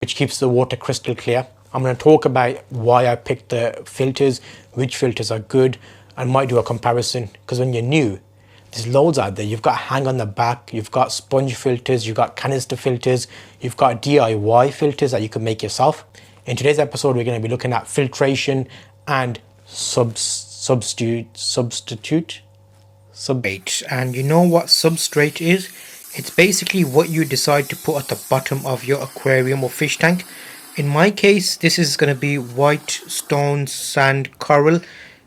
which keeps the water crystal clear. I'm going to talk about why I picked the filters, which filters are good, and might do a comparison, because when you're new, there's loads out there. You've got hang on the back, you've got sponge filters, you've got canister filters, you've got DIY filters that you can make yourself. In today's episode, we're going to be looking at filtration and substrate. And you know what substrate is? It's basically what you decide to put at the bottom of your aquarium or fish tank. In my case, this is going to be white stone, sand, coral.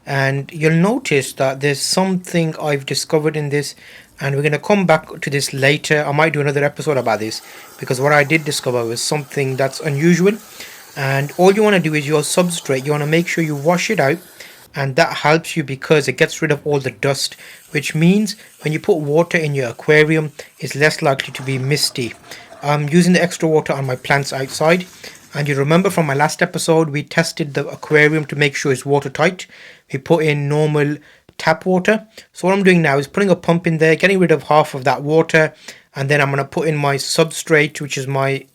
And you'll notice that there's something I've discovered in this, and we're going to come back to this later. I might do another episode about this, because what I did discover was something that's unusual. And all you want to do is your substrate, you want to make sure you wash it out, and that helps you because it gets rid of all the dust, which means when you put water in your aquarium, it's less likely to be misty. I'm using the extra water on my plants outside, and you remember from my last episode we tested the aquarium to make sure it's watertight. We put in normal tap water. So what I'm doing now is putting a pump in there, getting rid of half of that water, and then I'm going to put in my substrate, which is my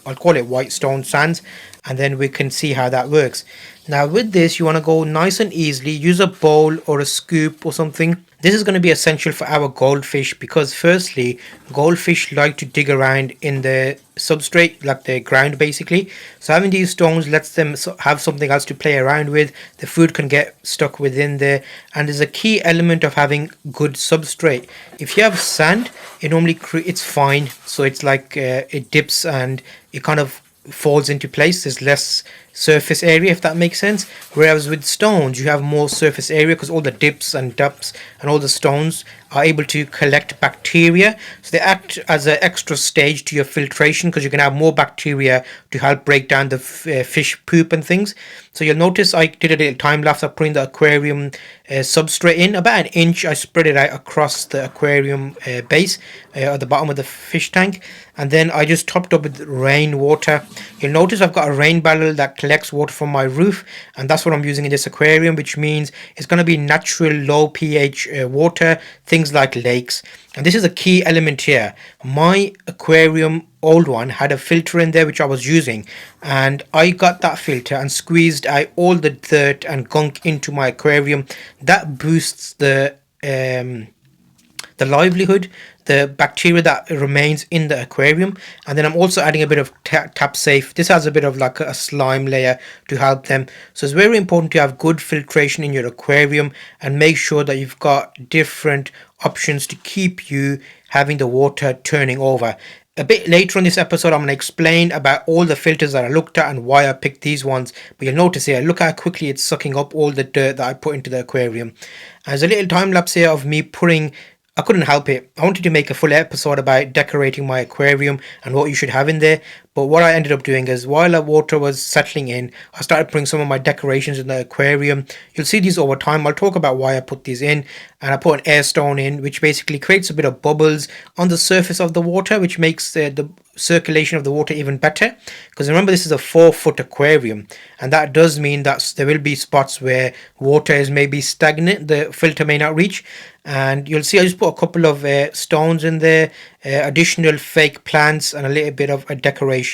I'll call it white stone sands, and then we can see how that works. Now with this, you want to go nice and easily. Use a bowl or a scoop or something. This is going to be essential for our goldfish, because firstly, goldfish like to dig around in the substrate, like the ground basically. So having these stones lets them have something else to play around with. The food can get stuck within there, and there's a key element of having good substrate. If you have sand, it normally it's fine, so it's like it dips and it kind of falls into place. There's less surface area, if that makes sense, whereas with stones you have more surface area, because all the dips and depths and all the stones are able to collect bacteria, so they act as an extra stage to your filtration, because you can have more bacteria to help break down the fish poop and things. So you'll notice I did a little time lapse of putting the aquarium substrate in about an inch. I spread it out across the aquarium base at the bottom of the fish tank, and then I just topped up with rainwater. You'll notice I've got a rain barrel that collects water from my roof, and that's what I'm using in this aquarium, which means it's going to be natural low pH water, things like lakes. And this is a key element here. My aquarium, old one, had a filter in there which I was using, and I got that filter and squeezed out all the dirt and gunk into my aquarium. That boosts the livelihood, the bacteria that remains in the aquarium. And then I'm also adding a bit of tap safe. This has a bit of like a slime layer to help them. So it's very important to have good filtration in your aquarium, and make sure that you've got different options to keep you having the water turning over. A bit later on this episode, I'm going to explain about all the filters that I looked at and why I picked these ones. But you'll notice here, look how quickly it's sucking up all the dirt that I put into the aquarium. And there's a little time lapse here of me putting, I couldn't help it, I wanted to make a full episode about decorating my aquarium and what you should have in there. But what I ended up doing is, while the water was settling in, I started putting some of my decorations in the aquarium. You'll see these over time. I'll talk about why I put these in. And I put an air stone in, which basically creates a bit of bubbles on the surface of the water, which makes the circulation of the water even better. Because remember, this is a 4-foot aquarium, and that does mean that there will be spots where water is maybe stagnant, the filter may not reach. And you'll see I just put a couple of stones in there, additional fake plants, and a little bit of a decoration.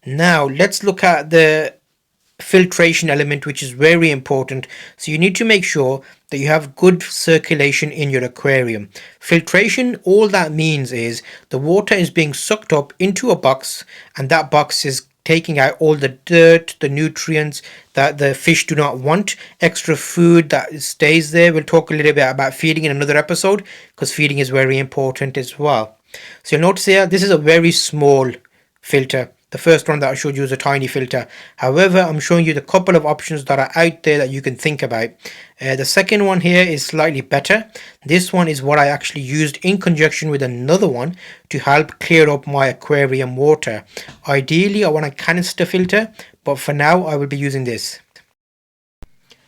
Now let's look at the filtration element, which is very important. So you need to make sure that you have good circulation in your aquarium. Filtration, all that means is the water is being sucked up into a box, and that box is taking out all the dirt, the nutrients that the fish do not want, extra food that stays there. We'll talk a little bit about feeding in another episode, because feeding is very important as well. So you'll notice here, this is a very small filter. The first one that I showed you is a tiny filter. However, I'm showing you the couple of options that are out there that you can think about. The second one here is slightly better. This one is what I actually used in conjunction with another one to help clear up my aquarium water. Ideally, I want a canister filter, but for now I will be using this.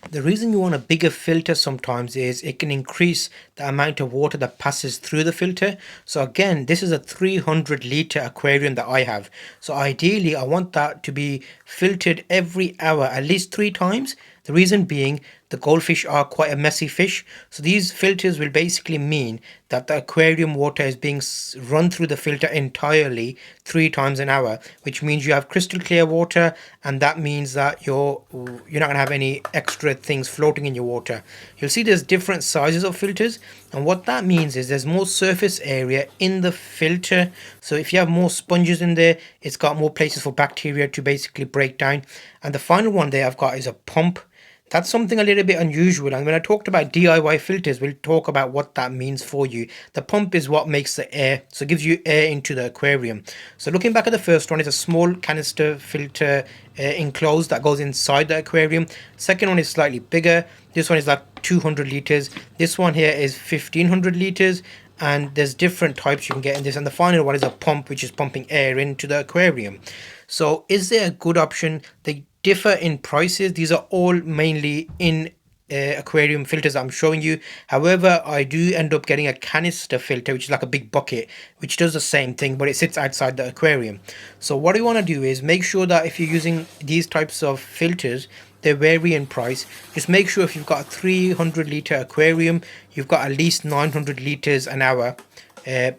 The reason you want a bigger filter sometimes is it can increase the amount of water that passes through the filter. So again, this is a 300-litre aquarium that I have. So ideally, I want that to be filtered every hour, at least 3 times. The reason being, the goldfish are quite a messy fish, so these filters will basically mean that the aquarium water is being run through the filter entirely 3 times an hour, which means you have crystal clear water, and that means that you're not going to have any extra things floating in your water. You'll see there's different sizes of filters, and what that means is there's more surface area in the filter. So if you have more sponges in there, it's got more places for bacteria to basically break down. And the final one there I've got is a pump. That's something a little bit unusual, and when I talked about DIY filters, we'll talk about what that means for you. The pump is what makes the air, so it gives you air into the aquarium. So looking back at the first one, it's a small canister filter enclosed that goes inside the aquarium. Second one is slightly bigger. This one is like 200 liters. This one here is 1500 liters, and there's different types you can get in this. And the final one is a pump, which is pumping air into the aquarium. So is there a good option? They differ in prices. These are all mainly in aquarium filters I'm showing you. However, I do end up getting a canister filter, which is like a big bucket, which does the same thing, but it sits outside the aquarium. So what you want to do is make sure that if you're using these types of filters, they vary in price. Just make sure if you've got a 300 liter aquarium, you've got at least 900 liters an hour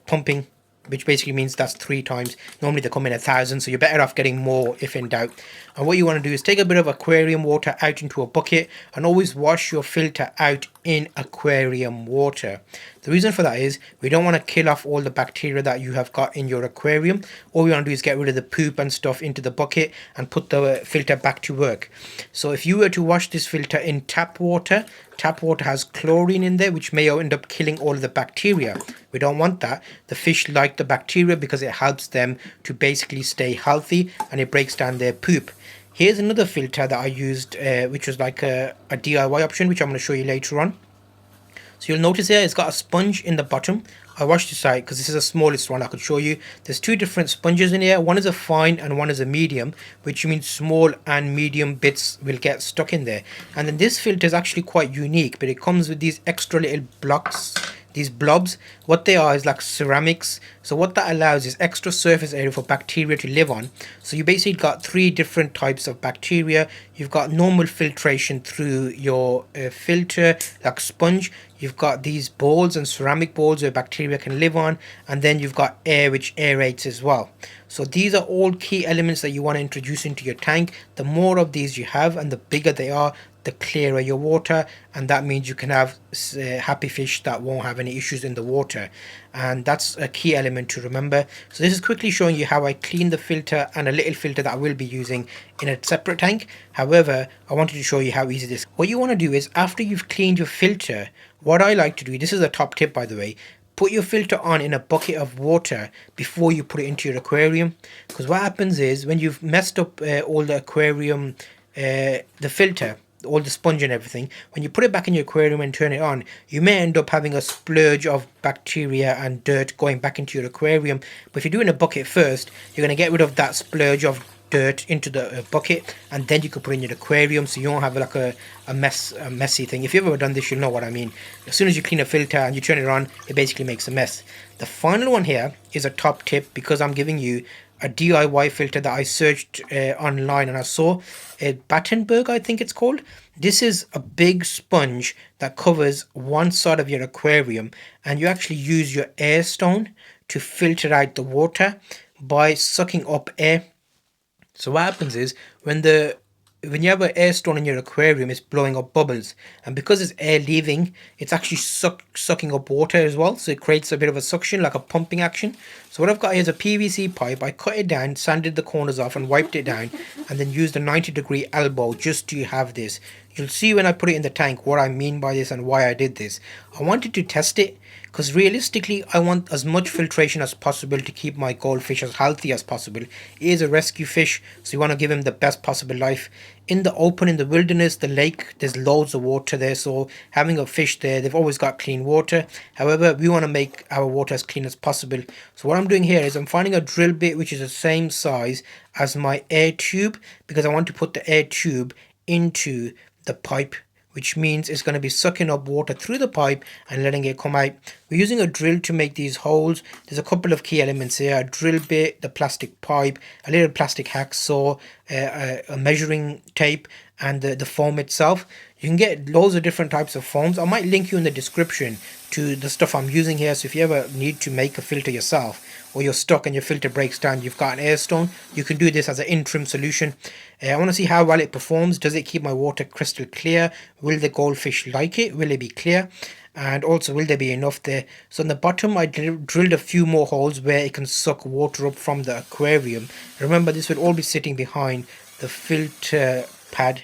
pumping, which basically means that's 3 times. Normally they come in 1,000, so you're better off getting more if in doubt. And what you want to do is take a bit of aquarium water out into a bucket, and always wash your filter out in aquarium water. The reason for that is we don't want to kill off all the bacteria that you have got in your aquarium. All we want to do is get rid of the poop and stuff into the bucket and put the filter back to work. So if you were to wash this filter in tap water has chlorine in there, which may end up killing all of the bacteria. We don't want that. The fish like the bacteria because it helps them to basically stay healthy, and it breaks down their poop. Here's another filter that I used, which was like a DIY option, which I'm going to show you later on. So you'll notice here it's got a sponge in the bottom. I washed this out because this is the smallest one I could show you. There's 2 different sponges in here. One is a fine and one is a medium, which means small and medium bits will get stuck in there. And then this filter is actually quite unique, but it comes with these extra little blocks, these blobs. What they are is like ceramics. So what that allows is extra surface area for bacteria to live on. So you basically got 3 different types of bacteria. You've got normal filtration through your filter, like sponge. You've got these balls and ceramic balls where bacteria can live on, and then you've got air, which aerates as well. So these are all key elements that you want to introduce into your tank. The more of these you have and the bigger they are, the clearer your water, and that means you can have happy fish that won't have any issues in the water. And that's a key element to remember. So this is quickly showing you how I clean the filter and a little filter that I will be using in a separate tank. However, I wanted to show you how easy this is. What you want to do is, after you've cleaned your filter, what I like to do, this is a top tip by the way, put your filter on in a bucket of water before you put it into your aquarium. Because what happens is, when you've messed up all the aquarium, the filter, all the sponge and everything, when you put it back in your aquarium and turn it on, you may end up having a splurge of bacteria and dirt going back into your aquarium. But if you do it in a bucket first, you're going to get rid of that splurge of dirt into the bucket, and then you can put it in your aquarium, so you don't have like a messy thing. If you've ever done this, you'll know what I mean. As soon as you clean a filter and you turn it on, it basically makes a mess. The final one here is a top tip, because I'm giving you a DIY filter that I searched online, and I saw a Battenberg, I think it's called. This is a big sponge that covers one side of your aquarium, and you actually use your air stone to filter out the water by sucking up air. So what happens is, when you have an air stone in your aquarium, it's blowing up bubbles, and because it's air leaving, it's actually sucking up water as well, so it creates a bit of a suction, like a pumping action. So what I've got here is a PVC pipe. I cut it down, sanded the corners off and wiped it down, and then used a 90-degree elbow just to have this. You'll see when I put it in the tank what I mean by this and why I did this. I wanted to test it, because realistically I want as much filtration as possible to keep my goldfish as healthy as possible. He is a rescue fish, so you want to give him the best possible life. In the open, in the wilderness, the lake, there's loads of water there, so having a fish there, they've always got clean water. However, we want to make our water as clean as possible. So what I'm doing here is I'm finding a drill bit which is the same size as my air tube, because I want to put the air tube into the pipe, which means it's going to be sucking up water through the pipe and letting it come out. We're using a drill to make these holes. There's a couple of key elements here: a drill bit, the plastic pipe, a little plastic hacksaw, a measuring tape, and the foam itself. You can get loads of different types of foams. I might link you in the description to the stuff I'm using here, so if you ever need to make a filter yourself, or you're stuck and your filter breaks down, you've got an air stone, you can do this as an interim solution. I want to see how well it performs. Does it keep my water crystal clear? Will the goldfish like it? Will it be clear? And also, will there be enough there? So on the bottom I drilled a few more holes where it can suck water up from the aquarium. Remember, this will all be sitting behind the filter pad,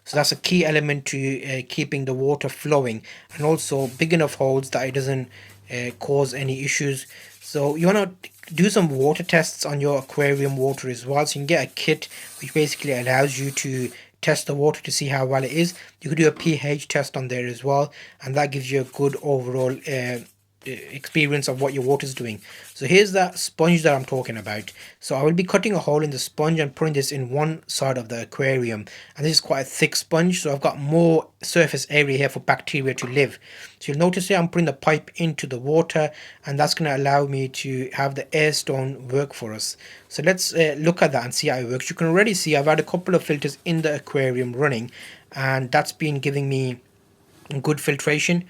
so that's a key element to keeping the water flowing, and also big enough holes that it doesn't cause any issues. So you want to do some water tests on your aquarium water as well. So you can get a kit which basically allows you to test the water to see how well it is. You could do a pH test on there as well, and that gives you a good overall experience of what your water is doing. So here's that sponge that I'm talking about. So I will be cutting a hole in the sponge and putting this in one side of the aquarium, and this is quite a thick sponge, so I've got more surface area here for bacteria to live. So you'll notice here I'm putting the pipe into the water, and that's going to allow me to have the air stone work for us. So let's look at that and see how it works. You can already see I've had a couple of filters in the aquarium running, and that's been giving me good filtration,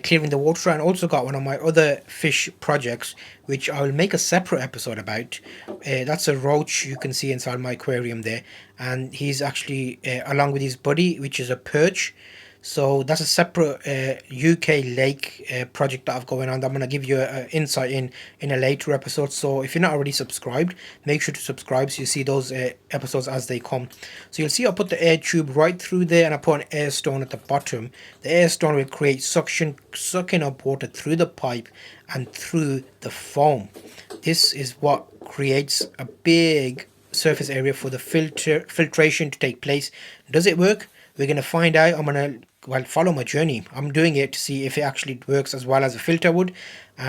clearing the water. And also got one of my other fish projects which I will make a separate episode about. That's a roach you can see inside my aquarium there, and he's actually along with his buddy, which is a perch. So that's a separate UK lake project that I've going on that I'm going to give you an insight in a later episode. So if you're not already subscribed, make sure to subscribe so you see those episodes as they come. So you'll see I put the air tube right through there, and I put an air stone at the bottom. The air stone will create sucking up water through the pipe and through the foam. This is what creates a big surface area for the filtration to take place. Does it work? We're going to find out. I'm going to follow my journey. I'm doing it to see if it actually works as well as a filter would.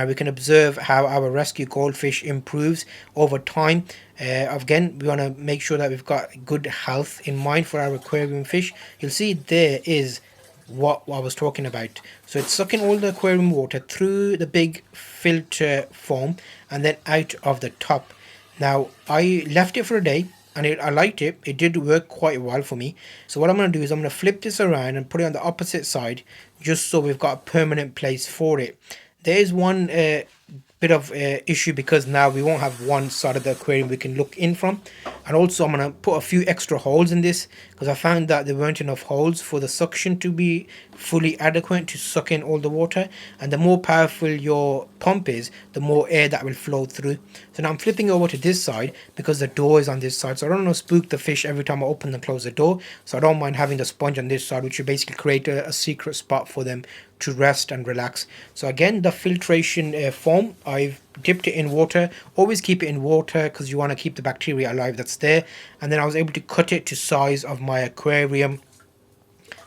We can observe how our rescue goldfish improves over time. Again, we want to make sure that we've got good health in mind for our aquarium fish. You'll see there is what I was talking about. So it's sucking all the aquarium water through the big filter foam and then out of the top. Now I left it for a day, and I liked it. It did work quite well for me. So what I'm going to do is I'm going to flip this around and put it on the opposite side, just so we've got a permanent place for it. There is one bit of issue, because now we won't have one side of the aquarium we can look in from. And also I'm going to put a few extra holes in this, because I found that there weren't enough holes for the suction to be fully adequate to suck in all the water. And the more powerful your pump is, the more air that will flow through. So now I'm flipping over to this side because the door is on this side, so I don't want to spook the fish every time I open and close the door. So I don't mind having the sponge on this side, which will basically create a secret spot for them to rest and relax. So again, the filtration foam, I've dipped it in water. Always keep it in water because you want to keep the bacteria alive that's there. And then I was able to cut it to size of my aquarium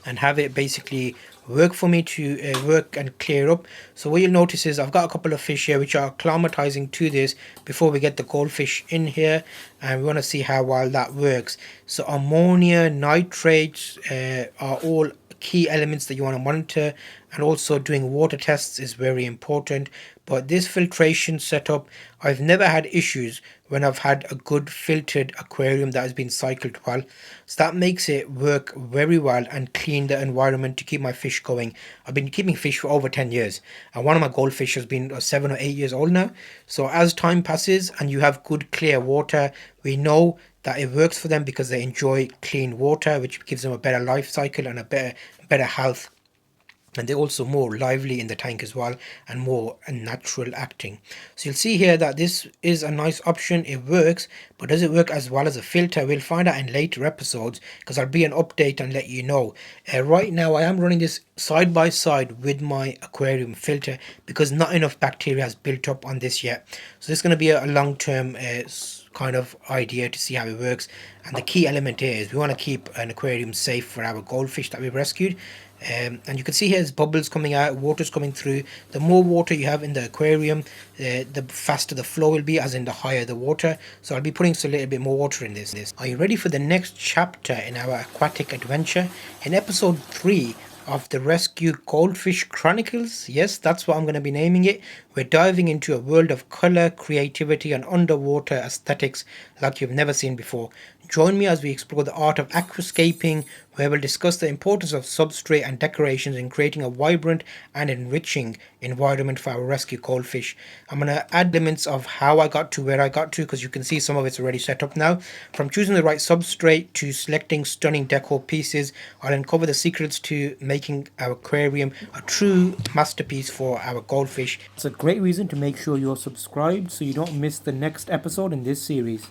and have it basically work for me to work and clear up. So what you'll notice is I've got a couple of fish here which are acclimatizing to this before we get the goldfish in here, and we want to see how well that works. So ammonia, nitrates are all key elements that you want to monitor, and also doing water tests is very important. But this filtration setup, I've never had issues when I've had a good filtered aquarium that has been cycled well. So that makes it work very well and clean the environment to keep my fish going. I've been keeping fish for over 10 years, and one of my goldfish has been 7 or 8 years old now. So as time passes and you have good clear water, we know that it works for them because they enjoy clean water, which gives them a better life cycle and a better health. And they're also more lively in the tank as well, and more natural acting. So you'll see here that this is a nice option. It works, but does it work as well as a filter? We'll find out in later episodes, because I'll be an update and let you know. Right now I am running this side by side with my aquarium filter because not enough bacteria has built up on this yet. So this is going to be a long-term kind of idea to see how it works. And the key element here is we want to keep an aquarium safe for our goldfish that we've rescued. And you can see here there's bubbles coming out, water's coming through. The more water you have in the aquarium, the faster the flow will be, as in the higher the water. So I'll be putting a little bit more water in this. Are you ready for the next chapter in our aquatic adventure? In episode 3 of the Rescue Goldfish Chronicles, yes, that's what I'm going to be naming it. We're diving into a world of color, creativity and underwater aesthetics like you've never seen before. Join me as we explore the art of aquascaping, where we'll discuss the importance of substrate and decorations in creating a vibrant and enriching environment for our rescue goldfish. I'm going to add elements of how I got to where I got to, because you can see some of it's already set up now. From choosing the right substrate to selecting stunning decor pieces, I'll uncover the secrets to making our aquarium a true masterpiece for our goldfish. It's a great reason to make sure you're subscribed so you don't miss the next episode in this series.